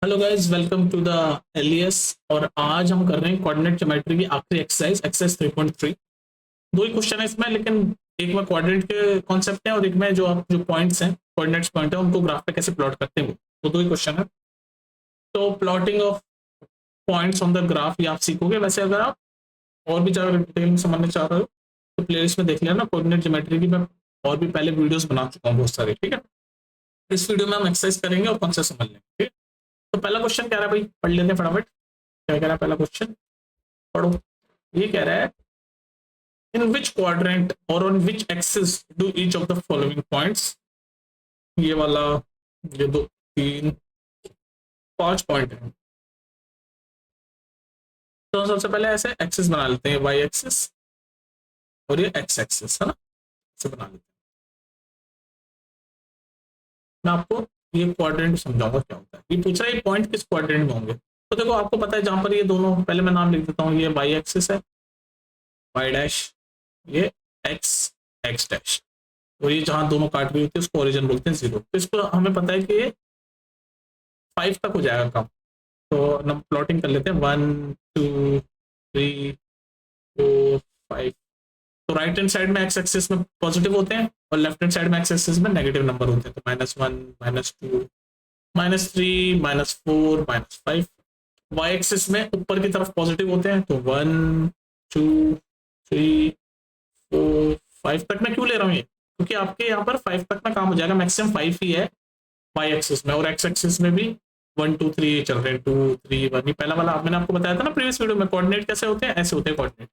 Hello guys, welcome to the LES. और आज हम कर रहे हैं कोऑर्डिनेट ज्योमेट्री की आखिरी एक्सरसाइज 3.3। दो ही क्वेश्चन है इसमें, लेकिन एक में कोऑर्डिनेट के कॉन्सेप्ट है और एक में जो पॉइंट्स हैं, कोऑर्डिनेट्स पॉइंट है, उनको ग्राफ पे कैसे प्लॉट करते हैं वो दो ही क्वेश्चन है। तो plotting of points on the graph ये आप सीखोगे। वैसे अगर आप और भी ज़्यादा डिटेल में समझना चाह रहे हो तो प्लेलिस्ट में देख लेना, कोऑर्डिनेट ज्योमेट्री की मैं और भी पहले वीडियोस बना चुका हूँ बहुत सारे। ठीक है, इस वीडियो में हम एक्सरसाइज करेंगे और कॉन्सेप्ट समझ लेंगे। ठीक है, तो पहला क्वेश्चन कह रहा है, भाई पढ़ लेते हैं फटाफट। क्या कह रहा है पहला क्वेश्चन, पढ़ो। ये कह रहा है, इन विच क्वाड्रेंट और on which axis do each of the following points. ये वाला, ये दो तीन पांच पॉइंट है। तो सबसे पहले ऐसे एक्सिस बना लेते हैं, वाई एक्सिस और ये एक्स एक्सिस है ना, ऐसे बना लेते हैं। मैं आपको ये क्वाड्रेंट समझाऊंगा क्या होता है। ये पूछ रहा है पॉइंट किस क्वाड्रेंट में होंगे। तो देखो, आपको पता है जहां पर ये दोनों, पहले मैं नाम लिख देता हूँ, ये वाई एक्सिस है, वाई डैश, ये एक्स एक्स डैश, और ये जहां दोनों काट रही होती है उसको ओरिजिन बोलते हैं 0। तो इसको हमें पता है कि ये 5 तक हो जाएगा काम। तो हम प्लॉटिंग कर लेते हैं, 1 2 3 4 5। तो राइट हैंड साइड में एक्स एक्सिस में पॉजिटिव होते हैं और लेफ्ट हैंड साइड में एक्स एक्सिस में नेगेटिव नंबर होते हैं। तो -1 -2 -3 -4 -5। वाई एक्सिस में ऊपर की तरफ पॉजिटिव होते हैं, तो 1 2 3 4 5 तक मैं क्यों ले रहा हूँ ये, क्योंकि आपके यहाँ पर 5 तक में काम हो जाएगा। मैक्सिमम 5 ही है वाई एक्सिस में, और एक्स एक्सिस में भी 1 2 3 चल रहे हैं, 2 3 1। ये पहला वाला मैंने आपको बताया था ना प्रीवियस वीडियो में, कोऑर्डिनेट कैसे होते हैं, ऐसे होते हैं कोऑर्डिनेट।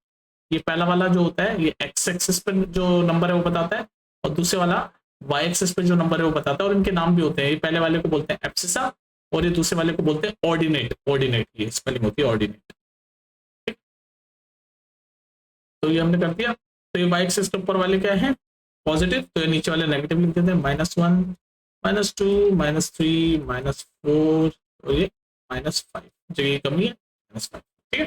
ये पहला वाला जो होता है ये एक्स एक्सिस पे जो नंबर है वो बताता है, और दूसरे वाला वाई एक्सिस पे जो नंबर है वो बताता है। और इनके नाम भी होते हैं, ये पहले वाले को बोलते हैं एब्सिसा और ये दूसरे वाले को बोलते हैं ऑर्डिनेट। ऑर्डिनेट ये स्पेलिंग होती है, ऑर्डिनेट। तो ये हमने कर दिया। तो ये वाई एक्सिस के ऊपर वाले क्या है, पॉजिटिव, तो ये नीचे वाले नेगेटिव लिख देते हैं, -1 -2 -3 -4 और ये -5। जो ये कमी है -5। ठीक है,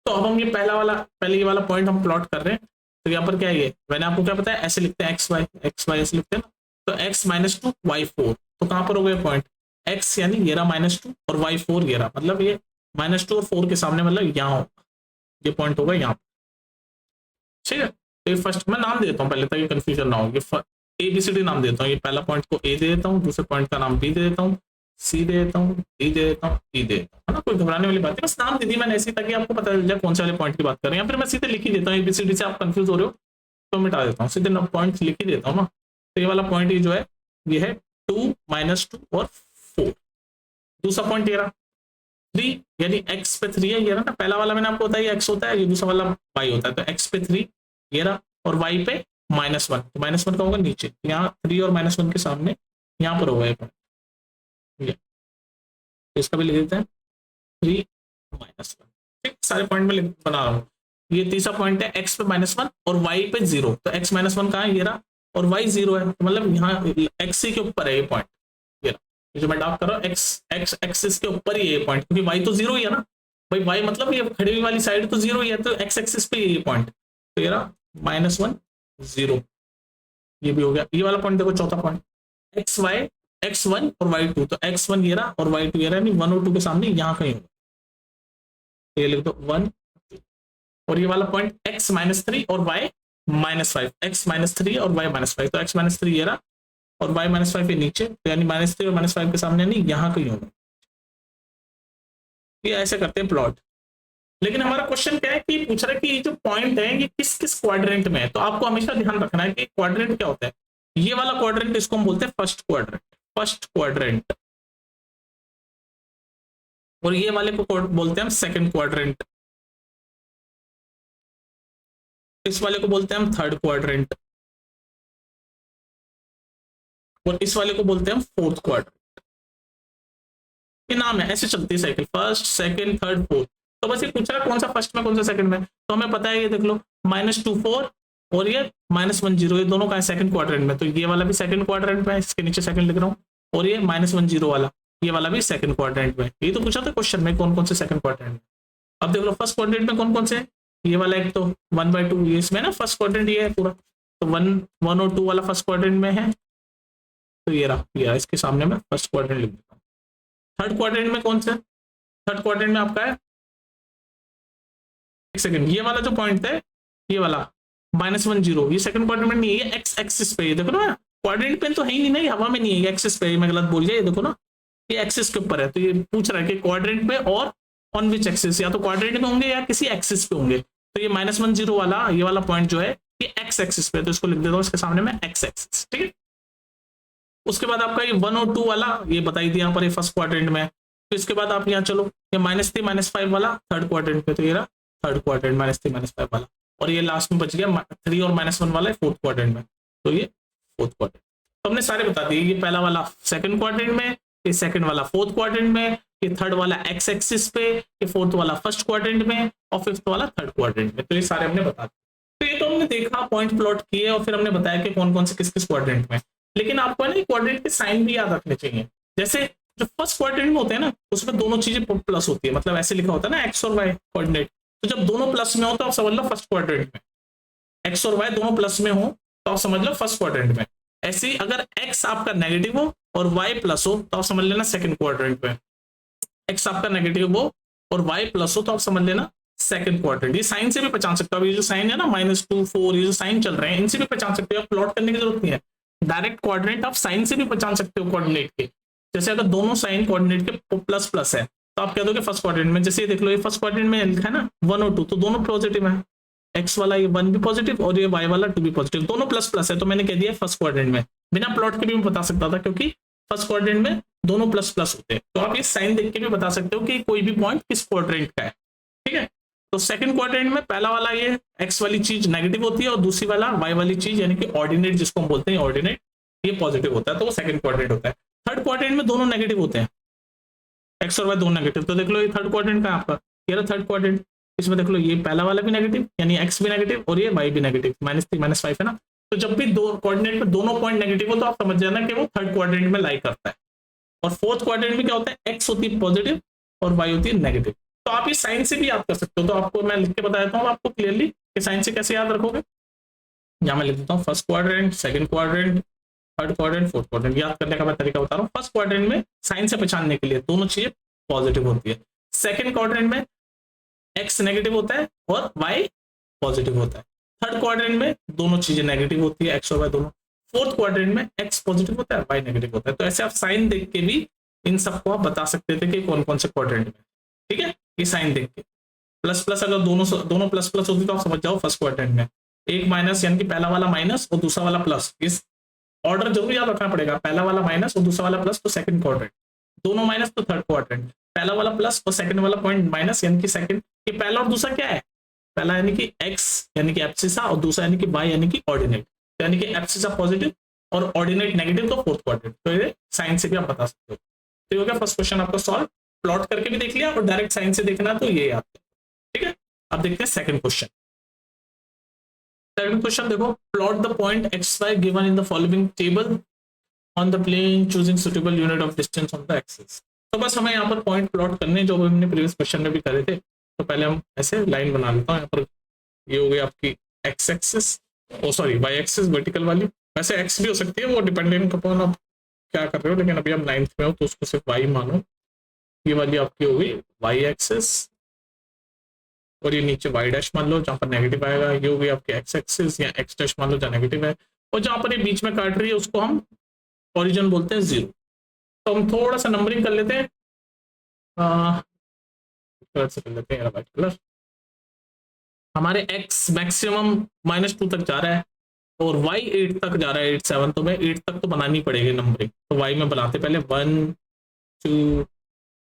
तो अब हम ये पहले ये वाला पॉइंट हम प्लॉट कर रहे हैं। तो यहाँ पर क्या है, ये मैंने आपको क्या बताया, ऐसे लिखते हैं एक्स वाई ऐसे लिखते हैं ना। तो x -2 y4, तो कहाँ पर हो गया पॉइंट, x यानी ये रहा -2 और y4 ये रहा, मतलब ये -2 और 4 के सामने, मतलब यहाँ होगा, ये पॉइंट होगा यहाँ। ठीक है, तो ये फर्स्ट मैं नाम देता हूँ पहले ताकि कंफ्यूजन ना हो। ये ABCD नाम देता हूँ, ये पहला पॉइंट को A दे देता हूँ, दूसरे पॉइंट का नाम B दे देता हूँ, C दे देता हूँ, D दे देता हूँ, E दे देता हूँ, है ना। कोई घबराने वाली बात है, बस नाम दे दी मैंने ऐसी ताकि आपको पता चल जाए कौन से वाले पॉइंट की बात कर रहे हैं। या फिर मैं सीधे लिख ही देता हूँ, ABCD से आप कंफ्यूज हो रहे हो तो मिटा देता हूँ, सीधे पॉइंट लिख ही देता हूँ ना। तो ये वाला पॉइंट ये जो है ये है 2 -2 और 4। दूसरा पॉइंट ये रहा 3, यानी x पे 3 है, ये रहा ना। पहला वाला मैंने आपको बताया x होता है, ये दूसरा वाला y होता है। तो x पे 3 ये रहा और y पे -1, तो -1 का होगा नीचे, यहाँ 3 और -1 के सामने यहाँ पर होगा ये पॉइंट। इसका भी लिख देते हैं 3 -1। ठीक, सारे पॉइंट में बना रहा हूँ। ये तीसरा पॉइंट है x पे -1 और y पे 0। तो x -1 कहाँ है, ये रहा, और y 0 है, तो मतलब यहाँ x के ऊपर है ये पॉइंट। ये रहा, जो मैं डार्क कर रहा हूँ x एक्सिस के ऊपर ही है ये पॉइंट, क्योंकि y तो 0 ही है ना भाई। y मतलब ये खड़ी हुई वाली साइड तो 0 ही है, तो x एक्सिस पे ये पॉइंट। तो ये रहा -1 0, ये भी हो गया। ये वाला पॉइंट देखो, चौथा पॉइंट x1 और y2, तो x1 ये रहा और y2 ये रहा, नहीं 1 और 2 के सामने यहाँ कहीं होगा। ये लिख दो 1। और ये वाला पॉइंट x -3 और y -5, x -3 और y -5, तो x -3 ये रहा और y -5 ये नीचे, तो यानी -3 और -5 के सामने नहीं यहाँ कहीं होगा। ये ऐसे करते हैं प्लॉट। लेकिन हमारा क्वेश्चन क्या है कि पूछ रहा है कि ये जो पॉइंट है ये किस किस क्वाड्रेंट में है। तो आपको हमेशा ध्यान रखना है कि क्वाड्रेंट क्या होता है। ये वाला क्वाड्रेंट, इसको हम बोलते हैं फर्स्ट क्वाड्रेंट, फर्स्ट क्वाड्रेंट। और ये वाले को बोलते हैं हम सेकंड क्वाड्रेंट। इस वाले को बोलते हैं हम थर्ड क्वाड्रेंट, और इस वाले को बोलते हैं हम फोर्थ क्वाड्रेंट। ये नाम है, ऐसे चलती है cycle, first second third fourth. तो बस ये पूछ रहा है कौन सा फर्स्ट में कौन सा सेकंड में, तो हमें पता है, ये देख लो -2 4 और ये -1 0, ये दोनों का है सेकंड क्वाड्रेंट में। तो ये वाला भी सेकंड क्वाड्रेंट में है, इसके नीचे सेकंड लिख रहा हूँ, और ये -1 0 वाला, ये वाला भी सेकंड क्वाड्रेंट में। ये तो पूछा था क्वेश्चन में कौन कौन से सेकंड क्वाड्रेंट में। अब देख लो फर्स्ट क्वाड्रेंट में कौन कौन से, ये वाला एक तो 1/2, ये इसमें ना फर्स्ट क्वाड्रेंट ये है पूरा, तो 1 और 2 वाला फर्स्ट क्वाड्रेंट में है। तो ये रहा इसके सामने मैं फर्स्ट क्वाड्रेंट लिख देता हूँ। थर्ड क्वाड्रेंट में कौन सा, थर्ड क्वाड्रेंट में आपका है, एक सेकंड, ये वाला जो पॉइंट है, ये वाला -1 0, ये सेकंड क्वाड्रेंट में नहीं है, ये एक्स एक्सिस पे है, देखो ना क्वाड्रेंट पे तो है ही नहीं ना, ये हवा में नहीं है, ये एक्सिस पे है, मैं गलत बोल गया, ये देखो ना ये एक्सिस के ऊपर है, तो ये पूछ रहा है कि क्वाड्रेंट पे और ऑन विच एक्सिस, या तो क्वाड्रेंट में होंगे या किसी एक्सिस पे होंगे, तो ये -1 0 वाला ये वाला पॉइंट जो है ये एक्स एक्सिस पे, तो इसको लिख देता हूँ इसके सामने में एक्स एक्सिस, ठीक है। उसके बाद आपका ये 1 और 2 वाला ये बताई दिया यहाँ पर, ये फर्स्ट क्वाड्रेंट में, तो इसके बाद आप यहाँ चलो, ये -3 -5 वाला थर्ड क्वाड्रेंट पे, तो ये रहा थर्ड क्वाड्रेंट -3 -5 वाला, और ये लास्ट में बच गया 3 और -1 वाला फोर्थ क्वाड्रेंट में, तो ये फोर्थ क्वाड्रेंट, तो हमने सारे बता दिए, ये पहला वाला सेकंड क्वाड्रेंट में, ये सेकंड वाला फोर्थ क्वाड्रेंट में, ये थर्ड वाला एक्स एक्सिस पे, ये फोर्थ वाला फर्स्ट क्वाड्रेंट में, और फिफ्थ वाला थर्ड क्वाड्रेंट में, तो ये सारे हमने बता दिए। तो ये तो हमने देखा, पॉइंट प्लॉट किए, और फिर हमने बताया कि कौन कौन से किस किस क्वाड्रेंट में, लेकिन आपको है ना क्वाड्रेंट के साइन भी याद रखने चाहिए, जैसे जो फर्स्ट क्वाड्रेंट में होते हैं ना उसमें दोनों चीजें प्लस होती है, मतलब ऐसे लिखा होता है ना एक्स और वाई कोऑर्डिनेट, तो जब दोनों प्लस में हो तो आप समझ लो फर्स्ट क्वाड्रेंट में, एक्स और वाई दोनों प्लस में हो तो आप समझ लो फर्स्ट क्वाड्रेंट में, ऐसे ही अगर एक्स आपका नेगेटिव हो और वाई प्लस हो तो आप समझ लेना सेकंड क्वाड्रेंट में, एक्स आपका नेगेटिव हो और वाई प्लस हो तो आप समझ लेना सेकंड क्वाड्रेंट। ये साइन से भी पहचान सकते हो, ये जो साइन है ना -2 4, ये जो साइन चल रहे हैं इनसे भी पहचान सकते हो, प्लॉट करने की जरूरत नहीं है, डायरेक्ट कोऑर्डिनेट आप साइन से भी पहचान सकते हो कोऑर्डिनेट के, जैसे अगर दोनों साइन कोऑर्डिनेट के प्लस प्लस है तो आप कह दोगे फर्स्ट क्वाड्रेंट में, जैसे ये देख लो ये फर्स्ट क्वाड्रेंट में लिखा है ना 1 और 2, तो दोनों पॉजिटिव है, एक्स वाला ये 1 भी पॉजिटिव और ये वाई वाला 2 भी पॉजिटिव, दोनों प्लस प्लस है, तो मैंने कह दिया फर्स्ट क्वाड्रेंट में, बिना प्लॉट के भी मैं बता सकता था क्योंकि फर्स्ट क्वाड्रेंट में दोनों प्लस प्लस होते हैं, तो आप ये साइन देख के भी बता सकते हो कि कोई भी पॉइंट किस क्वाड्रेंट का है, ठीक है। तो सेकंड क्वाड्रेंट में पहला वाला ये एक्स वाली चीज नेगेटिव होती है और दूसरी वाला वाई वाली चीज यानी कि ऑर्डिनेट जिसको हम बोलते हैं ऑर्डिनेट, ये पॉजिटिव होता है, तो वो सेकंड क्वाड्रेंट होता है। थर्ड क्वाड्रेंट में दोनों नेगेटिव होते हैं, एक्स और वाई दोनों नेगेटिव, तो देख लो ये थर्ड क्वाड्रेंट का आपका, ये रहा थर्ड क्वाड्रेंट, इसमें देख लो ये पहला वाला भी नेगेटिव यानी एक्स भी नेगेटिव और ये वाई भी नेगेटिव, -3 -5 है ना, तो जब भी दो कोऑर्डिनेट में दोनों पॉइंट नेगेटिव हो तो आप समझ जाना कि वो थर्ड क्वाड्रेंट में लाई करता है। और फोर्थ क्वाड्रेंट में क्या होता है, एक्स होती है पॉजिटिव और वाई होती है नेगेटिव, तो आप ये साइन से भी याद कर सकते हो, तो आपको मैं लिख के बता देता हूँ आपको क्लियरली कि साइन से कैसे याद रखोगे। यहाँ मैं लिख देता हूँ first quadrant, second quadrant, third quadrant, fourth quadrant, याद करने का मैं तरीका बता रहा हूँ। फर्स्ट क्वाड्रेंट में साइन से पहचानने के लिए दोनों चीजें पॉजिटिव होती है, सेकंड क्वाड्रेंट में एक्स नेगेटिव होता है और वाई पॉजिटिव होता है, थर्ड क्वाड्रेंट में दोनों चीजें नेगेटिव होती है एक्स और वाई दोनों, फोर्थ क्वाड्रेंट में एक्स पॉजिटिव होता है वाई नेगेटिव होता है, तो ऐसे आप साइन देख के भी इन सबको आप बता सकते थे कि कौन कौन से क्वाड्रेंट में, ठीक है, ये साइन देख के। प्लस प्लस अगर दोनों प्लस प्लस होती तो आप समझ जाओ फर्स्ट क्वाड्रेंट में, एक माइनस यानी कि पहला वाला माइनस और दूसरा वाला प्लस, इस ऑर्डर जरूर याद रखना पड़ेगा, पहला वाला माइनस और दूसरा वाला प्लस तो सेकंड क्वाड्रेंट, दोनों माइनस तो थर्ड क्वाड्रेंट, पहला वाला प्लस और सेकंड वाला पॉइंट माइनस यानी कि सेकंड, ये पहला और दूसरा क्या है, पहला यानी कि एक्स यानी कि एब्सिसा और दूसरा यानी कि वाई यानी कि ऑर्डिनेट, यानी कि एब्सिसा पॉजिटिव और ऑर्डिनेट नेगेटिव तो फोर्थ क्वाड्रेंट, तो ये साइन से भी आप बता सकते हो। तो ये हो गया फर्स्ट क्वेश्चन आपका सॉल्व, प्लॉट करके भी देख लिया और डायरेक्ट साइन से देखना तो ये याद है, ठीक है। अब देखते हैं सेकंड क्वेश्चन। सेकंड क्वेश्चन देखो, plot the point X Y given in the following table on the plane choosing suitable unit of distance on the axis. तो बस हमें यहाँ पर पॉइंट प्लॉट करने जो हमने प्रीवियस क्वेश्चन में भी करे थे, तो पहले हम ऐसे लाइन बना लेता हूँ, यहाँ पर ये हो गई आपकी एक्स एक्सिस, ओ सॉरी वाई एक्सिस वर्टिकल वाली, वैसे एक्स भी हो सकती है वो डिपेंडेंट अपॉन आप क्या कर रहे हो, लेकिन अभी आप 9th में हो तो उसको सिर्फ वाई मानो, ये वाली आपकी हो गई वाई एक्सिस और ये नीचे वाई डैश मान लो जहाँ पर नेगेटिव आएगा, ये हो गई आपकी एक्स एक्सिस या एक्स डैश मान लो जहाँ नेगेटिव है, और जहाँ पर ये बीच में काट रही है उसको हम ओरिजिन बोलते हैं 0। तो हम थोड़ा सा नंबरिंग कर लेते हैं, कलर से कर लेते हैं वाइट कलर, हमारे x मैक्सिमम -2 तक जा रहा है और y 8 तक जा रहा है, 8 7, तो मैं 8 तक तो बनानी पड़ेगी नंबरिंग, तो y में बनाते पहले 1 2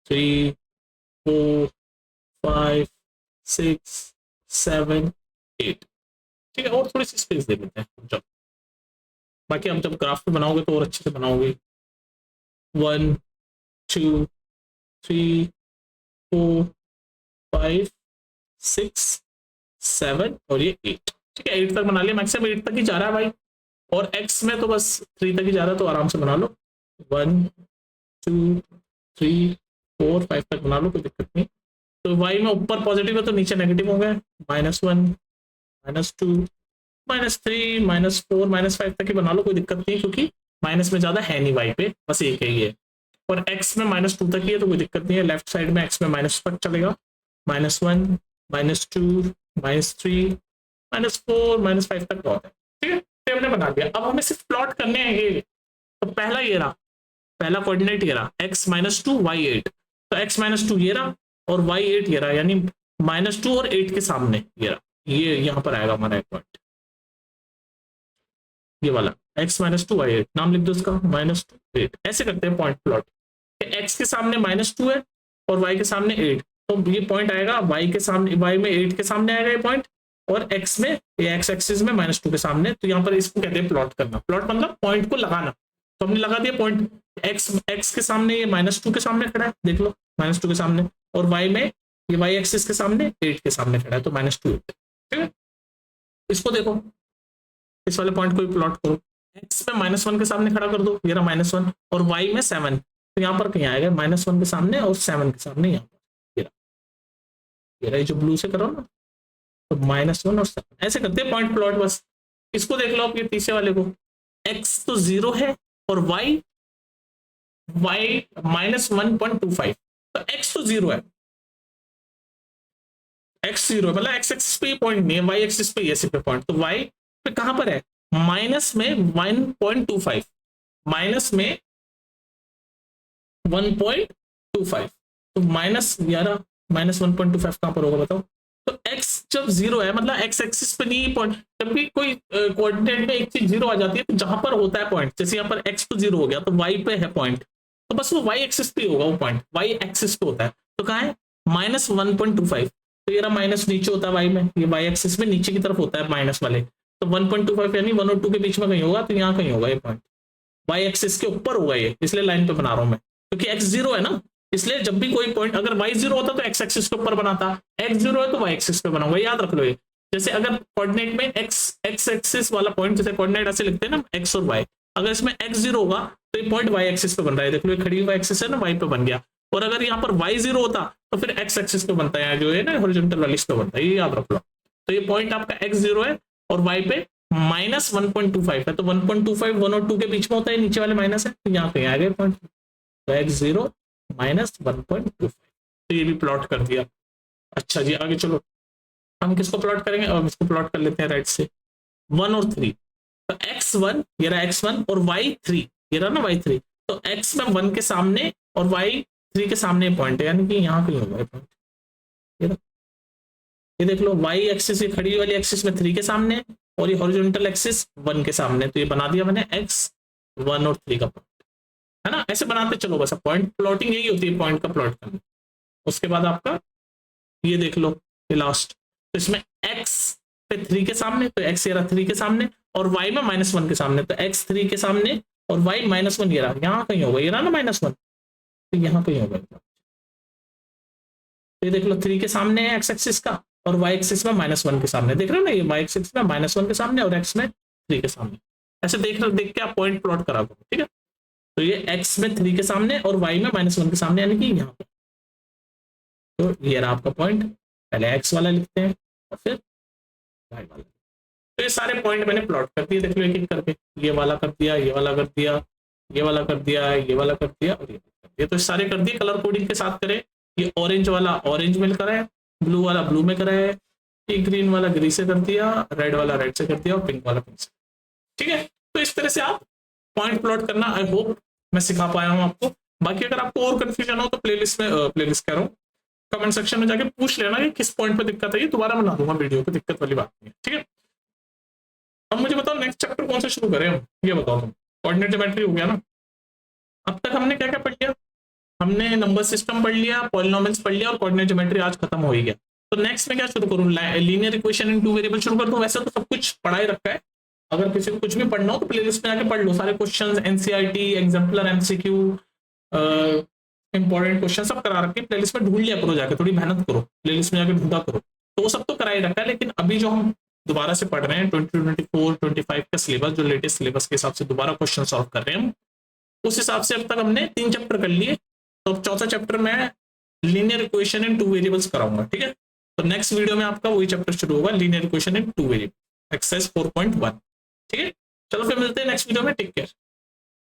3 4 5 6 7 8, ठीक है, और थोड़ी सी स्पेस दे देते हैं जब, बाकी हम जब ग्राफ पे बनाओगे तो और अच्छे से बनाओगे। 1 2 3 4 5 6 7 और ये 8, ठीक है, 8 तक बना लिया, मैक्सिमम 8 तक ही जा रहा है भाई, और x में तो बस 3 तक ही जा रहा है, तो आराम से बना लो 1 2 3 4 5 तक बना लो, कोई दिक्कत नहीं। तो y में ऊपर पॉजिटिव है तो नीचे नेगेटिव हो गए, -1 -2 -3 -4 -5 तक ही बना लो, कोई दिक्कत नहीं, क्योंकि माइनस में ज्यादा है नहीं y पे, बस एक ही है। और x में -2 तक ही है तो कोई दिक्कत नहीं है। लेफ्ट साइड में x में माइनस तक चलेगा, -1 -2 -3 -4 -5 तक बहुत है, ठीक है। तो हमने बना दिया। अब हमें सिर्फ प्लॉट करने हैं ये। तो पहला ये रहा, पहला कोऑर्डिनेट ये रहा x -2 y 8, तो x -2 ये रहा और y 8 ये रहा, यानी -2 और 8 के सामने ये रहा, ये यहाँ पर आएगा हमारा एक पॉइंट, ये वाला x -2 y 8, नाम लिख दो इसका, -2 8। ऐसे करते हैं पॉइंट प्लॉट, x के सामने -2 है और y के सामने 8, तो ये पॉइंट आएगा y के सामने, y में 8 के सामने आएगा ये पॉइंट, और x में, ये x एक्सिस में -2 के सामने। तो यहाँ पर इसको कहते हैं प्लॉट करना। प्लॉट मतलब पॉइंट को लगाना। तो हमने लगा दिया पॉइंट, x के सामने ये -2 के सामने खड़ा है, देख लो -2 के सामने, और y में ये y एक्सिस के सामने 8 के सामने खड़ा है, तो -2 8, ठीक है। इसको देखो, इस वाले पॉइंट को भी प्लॉट करो, x में -1 के सामने खड़ा कर दो, ये रहा -1, और y में 7, तो यहाँ पर कहीं आएगा -1 के सामने और 7 के सामने, यहाँ पर ये रहा, जो ब्लू से करो ना, तो -1 और 7, ऐसे करते हैं पॉइंट प्लॉट। बस इसको देख लो आप, ये तीसरे वाले को, x तो 0 है और y -1.25, तो x तो 0 है, x 0 है, मतलब x एक्सिस पे पॉइंट नहीं है, y एक्सिस पे ऐसे पे पॉइंट, तो y पे कहां पर है, माइनस में 1.25, माइनस में 1.25, तो -1.25 कहां पर होगा बताओ। तो x जब 0 है, मतलब x एक्सिस पे नहीं पॉइंट, जब भी कोई कोऑर्डिनेट में एक चीज 0 आ जाती है तो जहां पर होता है पॉइंट, जैसे यहाँ पर x तो 0 हो गया तो y पे है पॉइंट, तो बस वो y एक्सिस पे होगा, वो पॉइंट y एक्सिस पे होता है, तो कहाँ है -1.25, तो ये रहा माइनस नीचे होता है y में, ये y एक्सिस में नीचे की तरफ होता है माइनस वाले, तो 1.25 यानी 1 और 2 के बीच में कहीं होगा, तो यहाँ कहीं होगा ये पॉइंट, y एक्सिस के ऊपर होगा ये, इसलिए लाइन पे बना रहा हूं मैं, क्योंकि x 0 है ना, इसलिए जब भी कोई पॉइंट, अगर y 0 होता तो x एक्सिस के ऊपर बनाता, x 0 है तो y एक्सिस पे बनाऊंगा, याद रख लो ये। जैसे अगर कोऑर्डिनेट में x एक्सिस वाला पॉइंट, जैसे कोऑर्डिनेट ऐसे लिखते हैं ना x और y, अगर इसमें x 0 होगा तो ये पॉइंट y एक्सिस पे बन रहा है, देख लो ये खड़ी हुई एक्सिस है ना, y पे बन गया, और अगर यहाँ पर y 0 होता तो फिर x एक्सिस पे बनता है, जो है ना हॉरिजॉन्टल वाली, इस पे बनता है, ये याद रख लो। तो ये पॉइंट आपका x 0 है और y पे -1.25 है, तो 1.25 1 और 2 के बीच में होता है, नीचे वाले माइनस है, तो यहाँ कहीं आ गए पॉइंट, तो x 0 -1.25, तो ये भी प्लॉट कर दिया। अच्छा जी, आगे चलो, हम किसको प्लॉट करेंगे, अब इसको प्लॉट कर लेते हैं राइट से, 1 और 3, तो x1 ये रहा x1 और y3 ये रहा ना y3, तो x में 1 के सामने और y3 के सामने पॉइंट है, यानी कि यहाँ कहीं होगा पॉइंट, ये देख लो y एक्सिस, ये खड़ी वाली एक्सिस में 3 के सामने और ये हॉरिजॉन्टल एक्सिस 1 के सामने, तो ये बना दिया मैंने x1 और 3 का पॉइंट, है ना। ऐसे बनाते चलो, बस पॉइंट प्लॉटिंग यही होती है, पॉइंट का प्लॉट करना। उसके बाद आपका ये देख लो, ये लास्ट, तो इसमें x पे 3 के सामने, तो x ये रहा 3 के सामने, और y में -1 के सामने, तो x 3 के सामने और y -1 ये रहा, यहाँ कहीं होगा, ये रहा ना -1, तो यहाँ कहीं होगा। ये देख लो 3 के सामने है x एक्सिस का, और y एक्सिस में -1 के सामने, देख रहे हो ना, ये y एक्सिस में -1 के सामने और x में 3 के सामने, ऐसे देख के आप पॉइंट प्लॉट करा करो, ठीक है। तो ये x में 3 के सामने और y में -1 के सामने, यानी कि यहाँ पे, तो ये रहा आपका पॉइंट, पहले x वाला लिखते हैं और फिर y वाला। तो ये सारे पॉइंट मैंने प्लॉट कर दिए, देख लो एक एक करके, ये वाला कर दिया, ये वाला कर दिया, ये वाला कर दिया, ये वाला कर दिया, और ये कर दिया, तो सारे कर दिए, कलर कोडिंग के साथ करें। ये ऑरेंज वाला ऑरेंज में करा है, ब्लू वाला ब्लू में करा है, ये ग्रीन वाला ग्रीन से कर दिया, रेड वाला रेड से कर दिया, और पिंक वाला पिंक से, ठीक है। तो इस तरह से आप पॉइंट प्लॉट करना, आई होप मैं सिखा पाया हूँ आपको। बाकी अगर आपको और कंफ्यूजन हो तो प्लेलिस्ट कह रहा हूँ, कमेंट सेक्शन में जाके पूछ लेना कि किस पॉइंट पे दिक्कत है, ये दोबारा बना दूंगा वीडियो को, दिक्कत वाली बात नहीं है, ठीक है। अब मुझे बताओ नेक्स्ट चैप्टर कौन सा शुरू करें हम, ये बताओ तुम। कोऑर्डिनेट ज्योमेट्री हो गया ना, अब तक हमने क्या क्या पढ़ लिया, हमने नंबर सिस्टम पढ़ लिया, पॉलिनोमियल्स पढ़ लिया, और कोऑर्डिनेट ज्योमेट्री आज खत्म हो ही गया। तो नेक्स्ट में क्या शुरू करूँ, लीनियर इक्वेशन इन 2 वेरिएबल शुरू कर दूं। वैसे तो सब कुछ पढ़ा ही रखा है, अगर किसी को कुछ भी पढ़ना हो तो प्लेलिस्ट में आके पढ़ लो, सारे questions, NCERT, exemplar, MCQ, important question सब करा रखे, प्लेलिस्ट में ढूंढ लिया करो, जाके थोड़ी मेहनत करो, प्लेलिस्ट में जाके ढूंढा करो, तो वो सब तो करा ही रखा है। लेकिन अभी जो हम दोबारा से पढ़ रहे हैं 2024-25 का सिलेबस, जो लेटेस्ट सिलेबस के हिसाब से दोबारा क्वेश्चन सॉल्व कर रहे हैं हम, उस हिसाब से अब तक हमने 3 चैप्टर कर लिए, तो अब चौथा चैप्टर में लीनियर इक्वेशन इन 2 वेरिएबल्स कराऊंगा, ठीक है। तो नेक्स्ट वीडियो में आपका वही चैप्टर शुरू होगा, linear equation in 2 variable, exercise 4.1, ठीक है। चलो फिर मिलते हैं नेक्स्ट वीडियो में, टेक केयर।